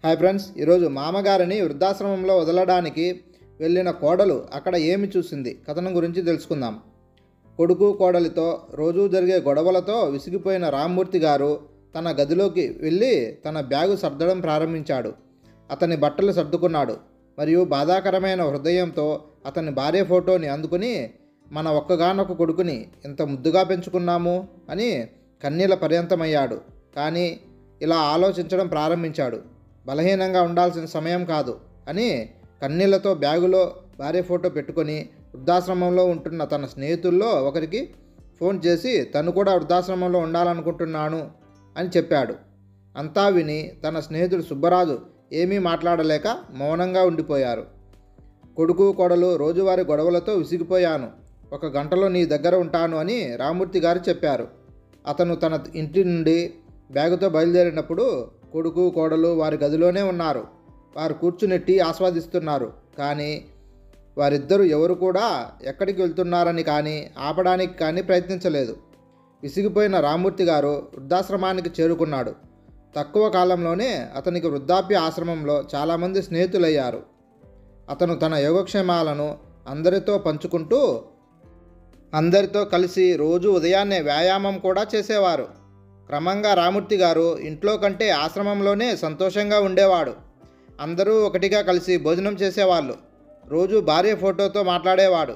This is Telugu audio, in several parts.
హాయ్ ఫ్రెండ్స్, ఈరోజు మామగారిని వృద్ధాశ్రమంలో వదలడానికి వెళ్ళిన కోడలు అక్కడ ఏమి చూసింది కథనం గురించి తెలుసుకుందాం. కొడుకు కోడలితో రోజూ జరిగే గొడవలతో విసిగిపోయిన రామ్మూర్తి గారు తన గదిలోకి వెళ్ళి తన బ్యాగు సర్దడం ప్రారంభించాడు. అతని బట్టలు సర్దుకున్నాడు మరియు బాధాకరమైన హృదయంతో అతని భార్య ఫోటోని అందుకుని, మన ఒక్కగానొక్క కొడుకుని ఎంత ముద్దుగా పెంచుకున్నాము అని కన్నీళ్ల పర్యంతమయ్యాడు. కానీ ఇలా ఆలోచించడం ప్రారంభించాడు. బలహీనంగా ఉండాల్సిన సమయం కాదు అని కన్నీళ్లతో బ్యాగులో భార్య ఫోటో పెట్టుకొని వృద్ధాశ్రమంలో ఉంటున్న తన స్నేహితుల్లో ఒకరికి ఫోన్ చేసి తను కూడా వృద్ధాశ్రమంలో ఉండాలనుకుంటున్నాను అని చెప్పాడు. అంతా విని తన స్నేహితుడు సుబ్బరాజు ఏమీ మాట్లాడలేక మౌనంగా ఉండిపోయారు. కొడుకు కోడలు రోజువారీ గొడవలతో విసిగిపోయాను, 1 గంటలో నీ దగ్గర ఉంటాను అని రామ్మూర్తి గారు చెప్పారు. అతను తన ఇంటి నుండి బ్యాగుతో బయలుదేరినప్పుడు కొడుకు కోడలు వారి గదిలోనే ఉన్నారు. వారు కూర్చుని టీ ఆస్వాదిస్తున్నారు. కానీ వారిద్దరూ ఎవరు కూడా ఎక్కడికి వెళ్తున్నారని కానీ ఆపడానికి కానీ ప్రయత్నించలేదు. విసిగిపోయిన రామ్మూర్తి గారు వృద్ధాశ్రమానికి చేరుకున్నాడు. తక్కువ కాలంలోనే అతనికి వృద్ధాప్య ఆశ్రమంలో చాలామంది స్నేహితులయ్యారు. అతను తన యోగక్షేమాలను అందరితో పంచుకుంటూ అందరితో కలిసి రోజు ఉదయాన్నే వ్యాయామం కూడా చేసేవారు. క్రమంగా రామ్మూర్తి గారు ఇంట్లో కంటే ఆశ్రమంలోనే సంతోషంగా ఉండేవాడు. అందరూ ఒకటిగా కలిసి భోజనం చేసేవాళ్ళు. రోజు భార్య ఫోటోతో మాట్లాడేవాడు.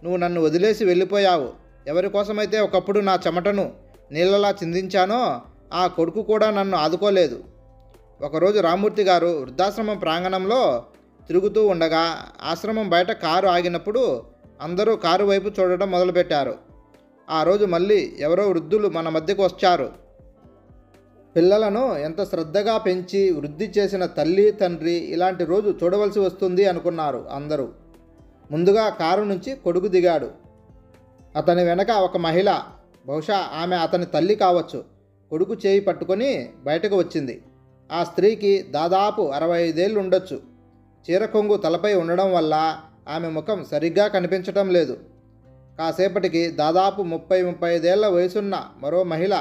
నువ్వు నన్ను వదిలేసి వెళ్ళిపోయావు. ఎవరి కోసమైతే ఒకప్పుడు నా చెమటను నీళ్ళలా చిందించానో ఆ కొడుకు కూడా నన్ను ఆదుకోలేదు. ఒకరోజు రామ్మూర్తి గారు వృద్ధాశ్రమం ప్రాంగణంలో తిరుగుతూ ఉండగా ఆశ్రమం బయట కారు ఆగినప్పుడు అందరూ కారు వైపు చూడటం మొదలుపెట్టారు. ఆ రోజు మళ్ళీ ఎవరో వృద్ధులు మన మధ్యకు వచ్చారు. పిల్లలను ఎంత శ్రద్ధగా పెంచి వృద్ధి చేసిన తల్లి తండ్రి ఇలాంటి రోజు చూడవలసి వస్తుంది అనుకున్నారు అందరూ. ముందుగా కారు నుంచి కొడుకు దిగాడు. అతని వెనక ఒక మహిళ, బహుశా ఆమె అతని తల్లి కావచ్చు, కొడుకు చేయి పట్టుకొని బయటకు వచ్చింది. ఆ స్త్రీకి దాదాపు 65 ఏళ్ళు ఉండొచ్చు. చీర కొంగు తలపై ఉండడం వల్ల ఆమె ముఖం సరిగ్గా కనిపించటం లేదు. కాసేపటికి దాదాపు 30-35 ఏళ్ల వయసున్న మరో మహిళ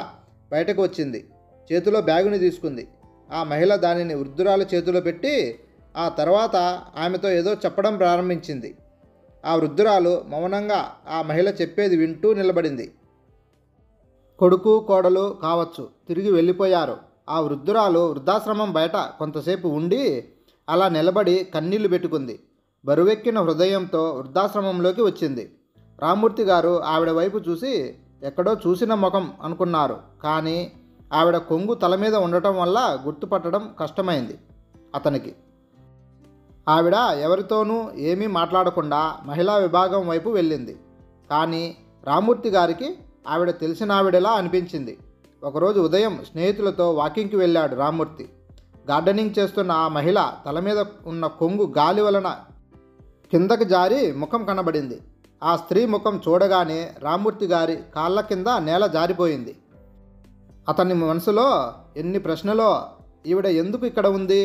బయటకు వచ్చింది. చేతిలో బ్యాగుని తీసుకుంది. ఆ మహిళ దానిని వృద్ధురాలు చేతిలో పెట్టి ఆ తర్వాత ఆమెతో ఏదో చెప్పడం ప్రారంభించింది. ఆ వృద్ధురాలు మౌనంగా ఆ మహిళ చెప్పేది వింటూ నిలబడింది. కొడుకు కోడలు కావచ్చు తిరిగి వెళ్ళిపోయారు. ఆ వృద్ధురాలు వృద్ధాశ్రమం బయట కొంతసేపు ఉండి అలా నిలబడి కన్నీళ్లు పెట్టుకుంది. బరువెక్కిన హృదయంతో వృద్ధాశ్రమంలోకి వచ్చింది. రామ్మూర్తి గారు ఆవిడ వైపు చూసి ఎక్కడో చూసిన ముఖం అనుకున్నారు. కానీ ఆవిడ కొంగు తల మీద ఉండటం వల్ల గుర్తుపట్టడం కష్టమైంది అతనికి. ఆవిడ ఎవరితోనూ ఏమీ మాట్లాడకుండా మహిళా విభాగం వైపు వెళ్ళింది. కానీ రామ్మూర్తి గారికి ఆవిడ తెలిసిన ఆవిడలా అనిపించింది. ఒకరోజు ఉదయం స్నేహితులతో వాకింగ్కి వెళ్ళాడు రామ్మూర్తి. గార్డెనింగ్ చేస్తున్న ఆ మహిళ తల మీద ఉన్న కొంగు గాలి వలన కిందకి జారి ముఖం కనబడింది. ఆ స్త్రీ ముఖం చూడగానే రామ్మూర్తి గారి కాళ్ళ కింద నేల జారిపోయింది. అతని మనసులో ఎన్ని ప్రశ్నలో. ఈవిడ ఎందుకు ఇక్కడ ఉంది?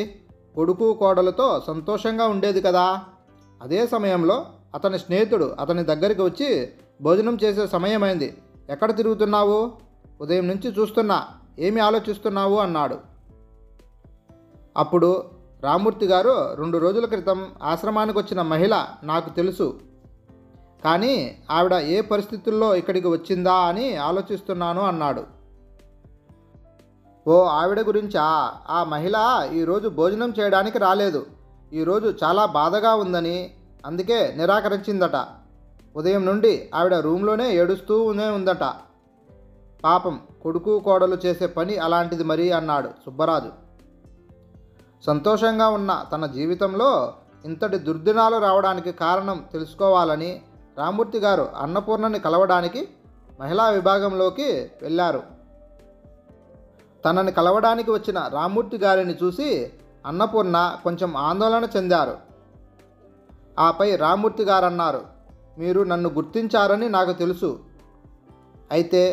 కొడుకు కోడలతో సంతోషంగా ఉండేది కదా. అదే సమయంలో అతని స్నేహితుడు అతని దగ్గరికి వచ్చి, భోజనం చేసే సమయమైంది, ఎక్కడ తిరుగుతున్నావు? ఉదయం నుంచి చూస్తున్నా, ఏమి ఆలోచిస్తున్నావు అన్నాడు. అప్పుడు రామ్మూర్తి గారు 2 రోజుల క్రితం ఆశ్రమానికి వచ్చిన మహిళ నాకు తెలుసు, కానీ ఆవిడ ఏ పరిస్థితుల్లో ఇక్కడికి వచ్చిందా అని ఆలోచిస్తున్నాను అన్నాడు. ఓ ఆవిడ గురించా? ఆ మహిళ ఈరోజు భోజనం చేయడానికి రాలేదు. ఈరోజు చాలా బాధగా ఉందని అందుకే నిరాకరించిందట. ఉదయం నుండి ఆవిడ రూమ్లోనే ఏడుస్తూనే ఉందట. పాపం, కొడుకు కోడలు చేసే పని అలాంటిది మరి అన్నాడు సుబ్బరాజు. సంతోషంగా ఉన్న తన జీవితంలో ఇంతటి దుర్దినాలు రావడానికి కారణం తెలుసుకోవాలని రామ్మూర్తి గారు అన్నపూర్ణని కలవడానికి మహిళా విభాగంలోకి వెళ్ళారు. తనని కలవడానికి వచ్చిన రామ్మూర్తి గారిని చూసి అన్నపూర్ణ కొంచెం ఆందోళన చెందారు. ఆపై రామ్మూర్తి గారు అన్నారు, మీరు నన్ను గుర్తించారని నాకు తెలుసు. అయితే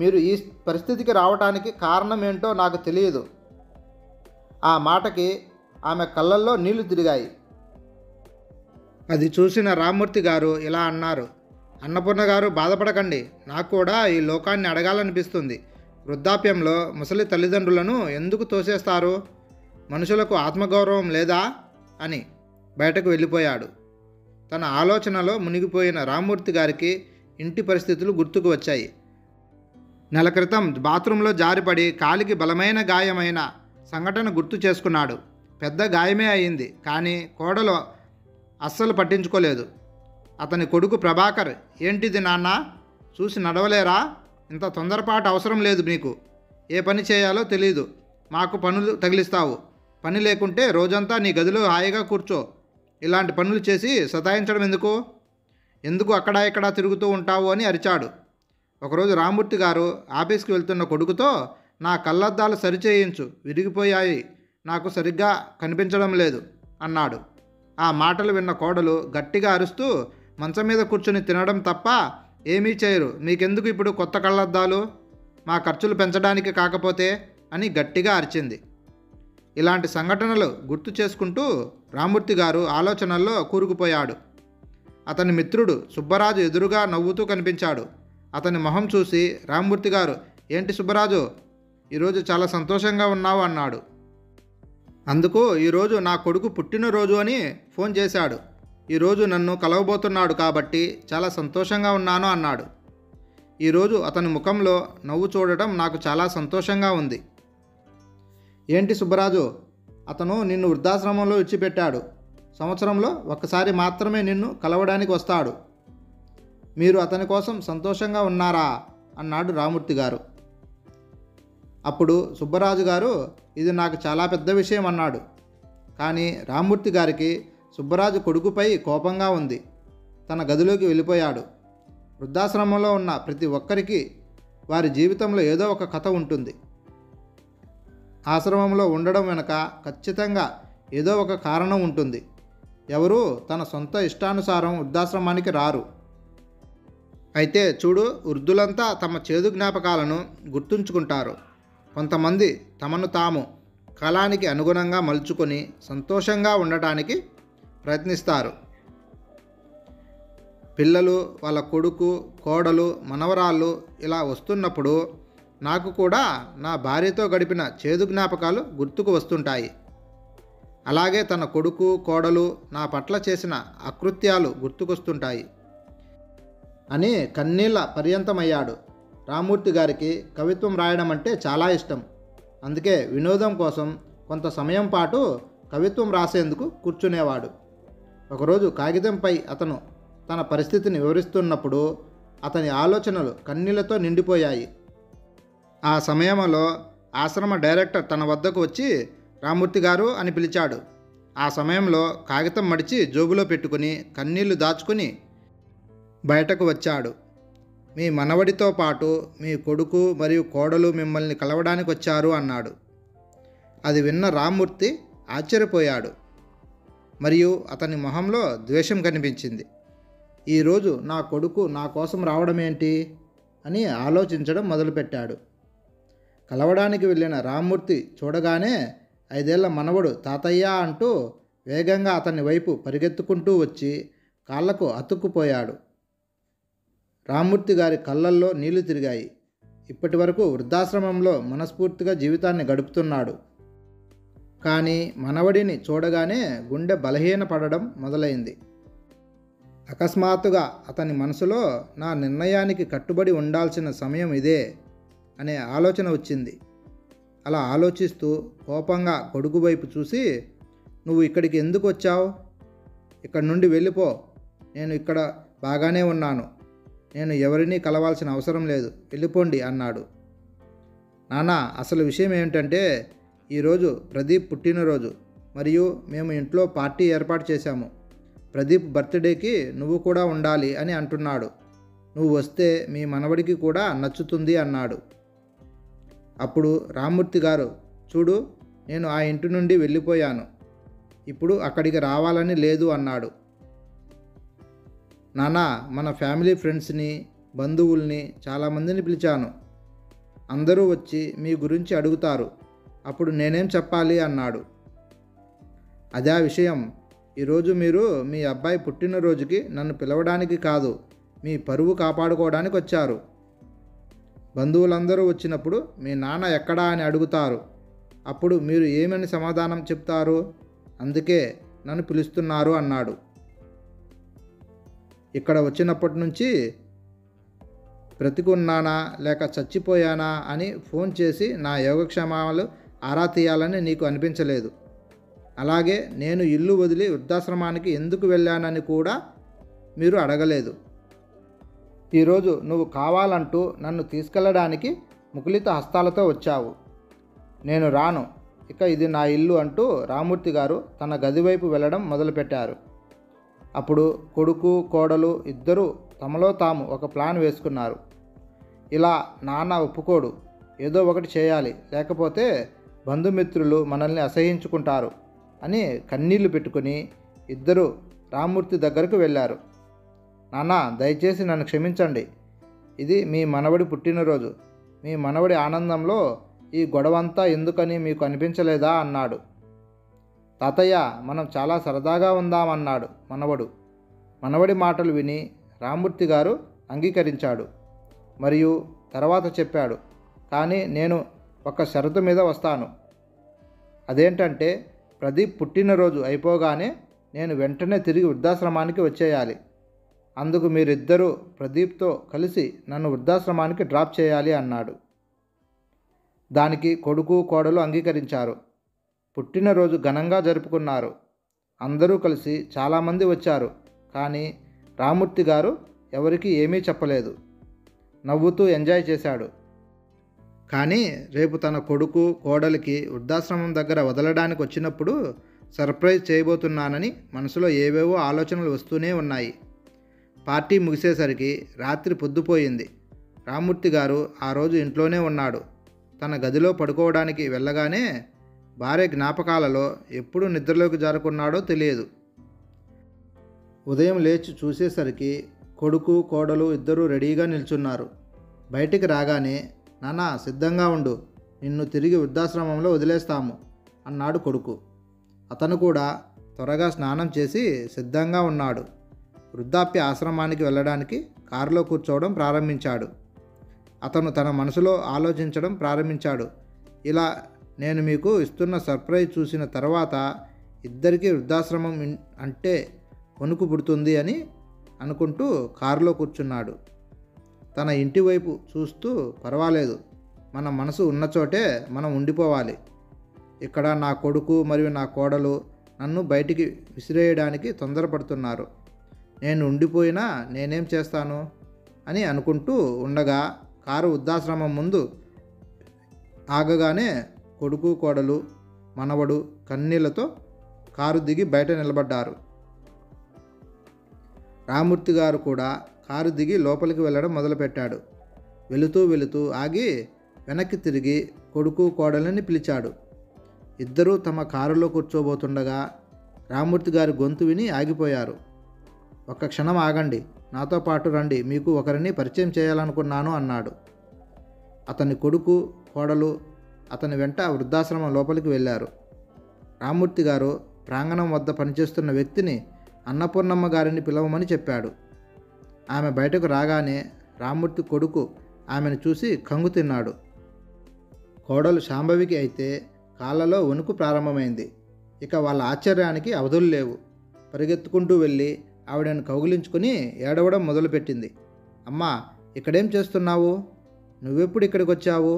మీరు ఈ పరిస్థితికి రావడానికి కారణం ఏంటో నాకు తెలియదు. ఆ మాటకి ఆమె కళ్ళల్లో నీళ్లు తిరిగాయి. అది చూసిన రామ్మూర్తి గారు ఇలా అన్నారు, అన్నపూర్ణ గారు బాధపడకండి, నాకు కూడా ఈ లోకాన్ని అడగాలనిపిస్తుంది. వృద్ధాప్యంలో ముసలి తల్లిదండ్రులను ఎందుకు తోసేస్తారు? మనుషులకు ఆత్మగౌరవం లేదా అని బయటకు వెళ్ళిపోయాడు. తన ఆలోచనలో మునిగిపోయిన రామ్మూర్తి గారికి ఇంటి పరిస్థితులు గుర్తుకు వచ్చాయి. నెల క్రితం బాత్రూంలో జారిపడి కాలికి బలమైన గాయమైన సంఘటన గుర్తు చేసుకున్నాడు. పెద్ద గాయమే అయింది, కానీ కోడలు అస్సలు పట్టించుకోలేదు. అతని కొడుకు ప్రభాకర్, ఏంటిది నాన్న, చూసి నడవలేరా? ఇంత తొందరపాటు అవసరం లేదు మీకు. ఏ పని చేయాలో తెలీదు, మాకు పనులు తగిలిస్తావు. పని లేకుంటే రోజంతా నీ గదిలో హాయిగా కూర్చో. ఇలాంటి పనులు చేసి సతాయించడం ఎందుకు అక్కడా ఇక్కడా తిరుగుతూ ఉంటావు అని అరిచాడు. ఒకరోజు రామ్మూర్తి గారు ఆఫీస్కి వెళ్తున్న కొడుకుతో, నా కళ్ళద్దాలు సరిచేయించు, విరిగిపోయాయి, నాకు సరిగ్గా కనిపించడం లేదు అన్నాడు. ఆ మాటలు విన్న కోడలు గట్టిగా అరుస్తూ, మంచం మీద కూర్చొని తినడం తప్ప ఏమీ చేయరు, మీకెందుకు ఇప్పుడు కొత్త కళ్ళద్దాలు, మా ఖర్చులు పెంచడానికి కాకపోతే అని గట్టిగా అరిచింది. ఇలాంటి సంఘటనలు గుర్తు చేసుకుంటూ రామ్మూర్తి గారు ఆలోచనల్లో కూరుకుపోయాడు. అతని మిత్రుడు సుబ్బరాజు ఎదురుగా నవ్వుతూ కనిపించాడు. అతని మొహం చూసి రామ్మూర్తి గారు, ఏంటి సుబ్బరాజు, ఈరోజు చాలా సంతోషంగా ఉన్నావు అన్నాడు. అందుకు ఈరోజు నా కొడుకు పుట్టినరోజు అని ఫోన్ చేశాడు. ఈరోజు నన్ను కలవబోతున్నాడు కాబట్టి చాలా సంతోషంగా ఉన్నాను అన్నాడు. ఈరోజు అతని ముఖంలో నవ్వు చూడటం నాకు చాలా సంతోషంగా ఉంది. ఏంటి సుబ్బరాజు, అతను నిన్ను వృద్ధాశ్రమంలో విడిచిపెట్టాడు. సంవత్సరంలో ఒక్కసారి మాత్రమే నిన్ను కలవడానికి వస్తాడు. మీరు అతని కోసం సంతోషంగా ఉన్నారా అన్నాడు రామ్మూర్తి గారు. అప్పుడు సుబ్బరాజు గారు, ఇది నాకు చాలా పెద్ద విషయం అన్నాడు. కానీ రామ్మూర్తి గారికి సుబ్బరాజు కొడుకుపై కోపంగా ఉంది. తన గదిలోకి వెళ్ళిపోయాడు. వృద్ధాశ్రమంలో ఉన్న ప్రతి ఒక్కరికి వారి జీవితంలో ఏదో ఒక కథ ఉంటుంది. ఆశ్రమంలో ఉండడం వెనుక ఖచ్చితంగా ఏదో ఒక కారణం ఉంటుంది. ఎవరూ తన సొంత ఇష్టానుసారం వృద్ధాశ్రమానికి రారు. అయితే చూడు, వృద్ధులంతా తమ చేదు జ్ఞాపకాలను గుర్తుంచుకుంటారు. కొంతమంది తమను తాము కాలానికి అనుగుణంగా మలుచుకొని సంతోషంగా ఉండటానికి ప్రయత్నిస్తారు. పిల్లలు, వాళ్ళ కొడుకు, కోడలు, మనవరాళ్ళు ఇలా వస్తున్నప్పుడు నాకు కూడా నా భార్యతో గడిపిన చేదు జ్ఞాపకాలు గుర్తుకు వస్తుంటాయి. అలాగే తన కొడుకు, కోడలు నా పట్ల చేసిన అకృత్యాలు గుర్తుకొస్తుంటాయి అని కన్నీళ్ల పర్యంతమయ్యాడు. రామ్మూర్తి గారికి కవిత్వం రాయడం అంటే చాలా ఇష్టం. అందుకే వినోదం కోసం కొంత సమయం పాటు కవిత్వం రాసేందుకు కూర్చునేవాడు. ఒకరోజు కాగితంపై అతను తన పరిస్థితిని వివరిస్తున్నప్పుడు అతని ఆలోచనలు కన్నీళ్లతో నిండిపోయాయి. ఆ సమయంలో ఆశ్రమ డైరెక్టర్ తన వద్దకు వచ్చి రామ్మూర్తి గారు అని పిలిచాడు. ఆ సమయంలో కాగితం మడిచి జోబులో పెట్టుకుని కన్నీళ్లు దాచుకుని బయటకు వచ్చాడు. మీ మనవడితో పాటు మీ కొడుకు మరియు కోడలు మిమ్మల్ని కలవడానికి వచ్చారు అన్నాడు. అది విన్న రామ్మూర్తి ఆశ్చర్యపోయాడు. మరియు అతని మొహంలో ద్వేషం కనిపించింది. ఈరోజు నా కొడుకు నా కోసం రావడం ఏంటి అని ఆలోచించడం మొదలుపెట్టాడు. కలవడానికి వెళ్ళిన రామ్మూర్తి చూడగానే 5 ఏళ్ల మనవడు తాతయ్య అంటూ వేగంగా అతని వైపు పరిగెత్తుకుంటూ వచ్చి కాళ్లకు అతుక్కుపోయాడు. రామ్మూర్తి గారి కళ్ళల్లో నీళ్లు తిరిగాయి. ఇప్పటి వరకు వృద్ధాశ్రమంలో మనస్ఫూర్తిగా జీవితాన్ని గడుపుతున్నాడు. కానీ మనవడిని చూడగానే గుండె బలహీనపడడం మొదలైంది. అకస్మాత్తుగా అతని మనసులో నా నిర్ణయానికి కట్టుబడి ఉండాల్సిన సమయం ఇదే అనే ఆలోచన వచ్చింది. అలా ఆలోచిస్తూ కోపంగా కొడుకు వైపు చూసి, నువ్వు ఇక్కడికి ఎందుకు వచ్చావు? ఇక్కడి నుండి వెళ్ళిపో. నేను ఇక్కడ బాగానే ఉన్నాను. నేను ఎవరినీ కలవాల్సిన అవసరం లేదు, వెళ్ళిపోండి అన్నాడు. నాన్న, అసలు విషయం ఏమిటంటే ఈరోజు ప్రదీప్ పుట్టినరోజు మరియు మేము ఇంట్లో పార్టీ ఏర్పాటు చేశాము. ప్రదీప్ బర్త్డేకి నువ్వు కూడా ఉండాలి అని అంటున్నాడు. నువ్వు వస్తే మీ మనవడికి కూడా నచ్చుతుంది అన్నాడు. అప్పుడు రామ్మూర్తి గారు, చూడు, నేను ఆ ఇంటి నుండి వెళ్ళిపోయాను. ఇప్పుడు అక్కడికి రావాలని లేదు అన్నాడు. నాన్న, మన ఫ్యామిలీ ఫ్రెండ్స్ని, బంధువుల్ని చాలామందిని పిలిచాను. అందరూ వచ్చి మీ గురించి అడుగుతారు. అప్పుడు నేనేం చెప్పాలి అన్నాడు. అదే విషయం. ఈరోజు మీరు మీ అబ్బాయి పుట్టినరోజుకి నన్ను పిలవడానికి కాదు, మీ పరువు కాపాడుకోవడానికి వచ్చారు. బంధువులందరూ వచ్చినప్పుడు మీ నాన్న ఎక్కడా అని అడుగుతారు. అప్పుడు మీరు ఏమని సమాధానం చెప్తారు? అందుకే నన్ను పిలుస్తున్నారు అన్నాడు. ఇక్కడ వచ్చినప్పటి నుంచి బ్రతికున్నానా లేక చచ్చిపోయానా అని ఫోన్ చేసి నా యోగక్షేమాలు ఆరా తీయాలని నీకు అనిపించలేదు. అలాగే నేను ఇల్లు వదిలి వృద్ధాశ్రమానికి ఎందుకు వెళ్ళానని కూడా మీరు అడగలేదు. ఈరోజు నువ్వు కావాలంటూ నన్ను తీసుకెళ్ళడానికి ముకులిత హస్తాలతో వచ్చావు. నేను రాను, ఇక ఇది నా ఇల్లు అంటూ రామూర్తి గారు తన గది వైపు వెళ్ళడం మొదలుపెట్టారు. అప్పుడు కొడుకు కోడలు ఇద్దరూ తమలో తాము ఒక ప్లాన్ వేసుకున్నారు. ఇలా నాన్న ఒప్పుకోడు, ఏదో ఒకటి చేయాలి, లేకపోతే బంధుమిత్రులు మనల్ని అసహించుకుంటారు అని కన్నీళ్లు పెట్టుకుని ఇద్దరు రామూర్తి దగ్గరకు వెళ్ళారు. నాన్న, దయచేసి నన్ను క్షమించండి. ఇది మీ మనవడి పుట్టినరోజు. మీ మనవడి ఆనందంలో ఈ గొడవంతా ఎందుకని మీకు అనిపించలేదా అన్నాడు. తాతయ్య, మనం చాలా సరదాగా ఉందామన్నాడు మనవడు. మనవడి మాటలు విని రామూర్తి గారు అంగీకరించాడు. మరియు తర్వాత చెప్పాడు, కానీ నేను ఒక షరతు మీద వస్తాను. అదేంటంటే ప్రదీప్ పుట్టినరోజు అయిపోగానే నేను వెంటనే తిరిగి వృద్ధాశ్రమానికి వచ్చేయాలి. అందుకు మీరిద్దరూ ప్రదీప్తో కలిసి నన్ను వృద్ధాశ్రమానికి డ్రాప్ చేయాలి అన్నాడు. దానికి కొడుకు కోడలు అంగీకరించారు. పుట్టినరోజు ఘనంగా జరుపుకున్నారు. అందరూ కలిసి చాలామంది వచ్చారు. కానీ రామూర్తి గారు ఎవరికీ ఏమీ చెప్పలేదు. నవ్వుతూ ఎంజాయ్ చేశాడు. కానీ రేపు తన కొడుకు కోడలికి వృద్ధాశ్రమం దగ్గర వదలడానికి వచ్చినప్పుడు సర్ప్రైజ్ చేయబోతున్నానని మనసులో ఏవేవో ఆలోచనలు వస్తూనే ఉన్నాయి. పార్టీ ముగిసేసరికి రాత్రి పొద్దుపోయింది. రామూర్తి గారు ఆ రోజు ఇంట్లోనే ఉన్నాడు. తన గదిలో పడుకోవడానికి వెళ్ళగానే భార్య జ్ఞాపకాలలో ఎప్పుడు నిద్రలోకి జారుకున్నాడో తెలియదు. ఉదయం లేచి చూసేసరికి కొడుకు కోడలు ఇద్దరూ రెడీగా నిల్చున్నారు. బయటికి రాగానే, నాన్న సిద్ధంగా ఉండు, నిన్ను తిరిగి వృద్ధాశ్రమంలో వదిలేస్తాము అన్నాడు కొడుకు. అతను కూడా త్వరగా స్నానం చేసి సిద్ధంగా ఉన్నాడు. వృద్ధాప్య ఆశ్రమానికి వెళ్ళడానికి కారులో కూర్చోవడం ప్రారంభించాడు. అతను తన మనసులో ఆలోచించడం ప్రారంభించాడు. ఇలా నేను మీకు ఇస్తున్న సర్ప్రైజ్ చూసిన తర్వాత ఇద్దరికీ వృద్ధాశ్రమం అంటే వణుకు పుడుతుంది అని అనుకుంటూ కారులో కూర్చున్నాడు. తన ఇంటి వైపు చూస్తూ, పర్వాలేదు, మన మనసు ఉన్న చోటే మనం ఉండిపోవాలి. ఇక్కడ నా కొడుకు మరియు నా కోడలు నన్ను బయటికి విసిరేయడానికి తొందరపడుతున్నారు. నేను ఉండిపోయినా నేనేం చేస్తాను అని అనుకుంటూ ఉండగా కారు వృద్ధాశ్రమం ముందు ఆగగానే కొడుకు కోడలు మనవడు కన్నీళ్లతో కారు దిగి బయట నిలబడ్డారు. రామూర్తి గారు కూడా కారు దిగి లోపలికి వెళ్ళడం మొదలుపెట్టాడు. వెళుతూ ఆగి వెనక్కి తిరిగి కొడుకు కోడలిని పిలిచాడు. ఇద్దరూ తమ కారులో కూర్చోబోతుండగా రామూర్తి గారి గొంతు విని ఆగిపోయారు. ఒక్క క్షణం ఆగండి, నాతో పాటు రండి, మీకు ఒకరిని పరిచయం చేయాలనుకున్నాను అన్నాడు. అతని కొడుకు కోడలు అతని వెంట వృద్ధాశ్రమం లోపలికి వెళ్ళారు. రామూర్తి గారు ప్రాంగణం వద్ద పనిచేస్తున్న వ్యక్తిని అన్నపూర్ణమ్మ గారిని పిలవమని చెప్పాడు. ఆమె బయటకు రాగానే రామూర్తి కొడుకు ఆమెను చూసి కంగు తిన్నాడు. కోడలు శాంభవికి అయితే కాళ్ళలో వణుకు ప్రారంభమైంది. ఇక వాళ్ళ ఆశ్చర్యానికి అవధులు లేవు. పరిగెత్తుకుంటూ వెళ్ళి ఆవిడను కౌగిలించుకుని ఏడవడం మొదలుపెట్టింది. అమ్మా, ఇక్కడేం చేస్తున్నావు? నువ్వెప్పుడు ఇక్కడికి వచ్చావు?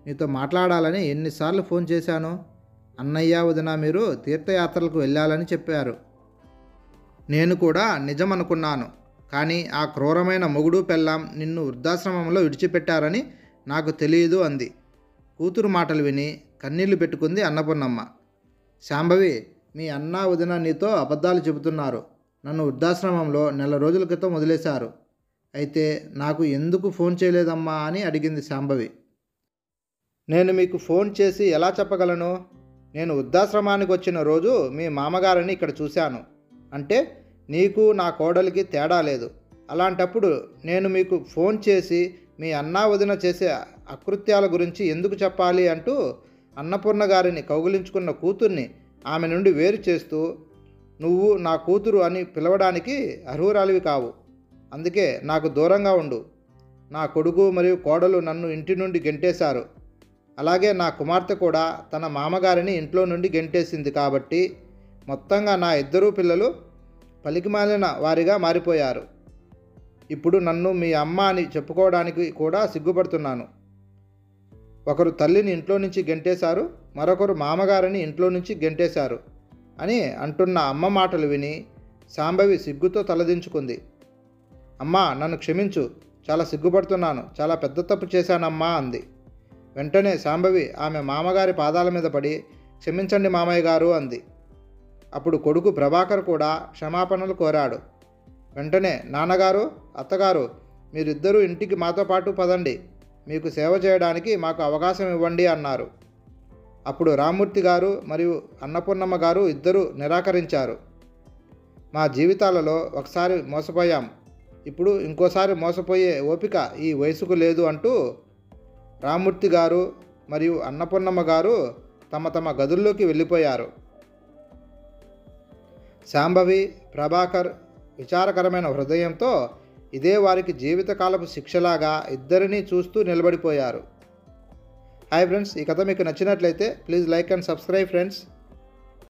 నీతో మాట్లాడాలని ఎన్నిసార్లు ఫోన్ చేశాను. అన్నయ్య వదిన మీరు తీర్థయాత్రలకు వెళ్ళాలని చెప్పారు. నేను కూడా నిజం అనుకున్నాను. కానీ ఆ క్రూరమైన మొగుడు పెళ్ళాం నిన్ను వృద్ధాశ్రమంలో విడిచిపెట్టారని నాకు తెలియదు అంది. కూతురు మాటలు విని కన్నీళ్లు పెట్టుకుంది అన్నపూర్ణమ్మ. శాంభవి, మీ అన్న వదిన నీతో అబద్ధాలు చెబుతున్నారు. నన్ను వృద్ధాశ్రమంలో నెల రోజుల క్రితం వదిలేశారు. అయితే నాకు ఎందుకు ఫోన్ చేయలేదమ్మా అని అడిగింది శాంభవి. నేను మీకు ఫోన్ చేసి ఎలా చెప్పగలను? నేను వృద్ధాశ్రమానికి వచ్చిన రోజు మీ మామగారిని ఇక్కడ చూశాను. అంటే నీకు నా కోడలికి తేడా లేదు. అలాంటప్పుడు నేను మీకు ఫోన్ చేసి మీ అన్నా వదిన చేసే అకృత్యాల గురించి ఎందుకు చెప్పాలి అంటూ అన్నపూర్ణ గారిని కౌగిలించుకున్న కూతుర్ని ఆమె నుండి వేరు చేస్తూ, నువ్వు నా కూతురు అని పిలవడానికి అర్హురాలివి కావు. అందుకే నాకు దూరంగా ఉండు. నా కొడుకు మరియు కోడలు నన్ను ఇంటి నుండి గెంటేశారు. అలాగే నా కుమార్తె కూడా తన మామగారిని ఇంట్లో నుండి గెంటేసింది కాబట్టి మొత్తంగా నా ఇద్దరు పిల్లలు పలికిమాలిన వారిగా మారిపోయారు. ఇప్పుడు నన్ను మీ అమ్మ అని చెప్పుకోవడానికి కూడా సిగ్గుపడుతున్నాను. ఒకరు తల్లిని ఇంట్లో నుంచి గెంటేశారు, మరొకరు మామగారిని ఇంట్లో నుంచి గెంటేశారు అని అంటున్న అమ్మ మాటలు విని శాంభవి సిగ్గుతో తలదించుకుంది. అమ్మా, నన్ను క్షమించు, చాలా సిగ్గుపడుతున్నాను, చాలా పెద్ద తప్పు చేశానమ్మా అంది. వెంటనే శాంభవి ఆమె మామగారి పాదాల మీద పడి క్షమించండి మామయ్య గారు అంది. అప్పుడు కొడుకు ప్రభాకర్ కూడా క్షమాపణలు కోరాడు. వెంటనే నాన్నగారు, అత్తగారు, మీరిద్దరూ ఇంటికి మాతో పాటు పదండి, మీకు సేవ చేయడానికి మాకు అవకాశం ఇవ్వండి అన్నారు. అప్పుడు రామ్మూర్తి గారు మరియు అన్నపూర్ణమ్మ గారు ఇద్దరూ నిరాకరించారు. మా జీవితాలలో ఒకసారి మోసపోయాం, ఇప్పుడు ఇంకోసారి మోసపోయే ఓపిక ఈ వయసుకు లేదు అంటూ రామ్మూర్తి గారు మరియు అన్నపూర్ణమ్మ గారు తమ తమ గదుల్లోకి వెళ్ళిపోయారు. శాంభవి, ప్రభాకర్ విచారకరమైన హృదయంతో ఇదే వారికి జీవితకాలపు శిక్షలాగా ఇద్దరినీ చూస్తూ నిలబడిపోయారు. హాయ్ ఫ్రెండ్స్, ఈ కథ మీకు నచ్చినట్లయితే please like and subscribe friends.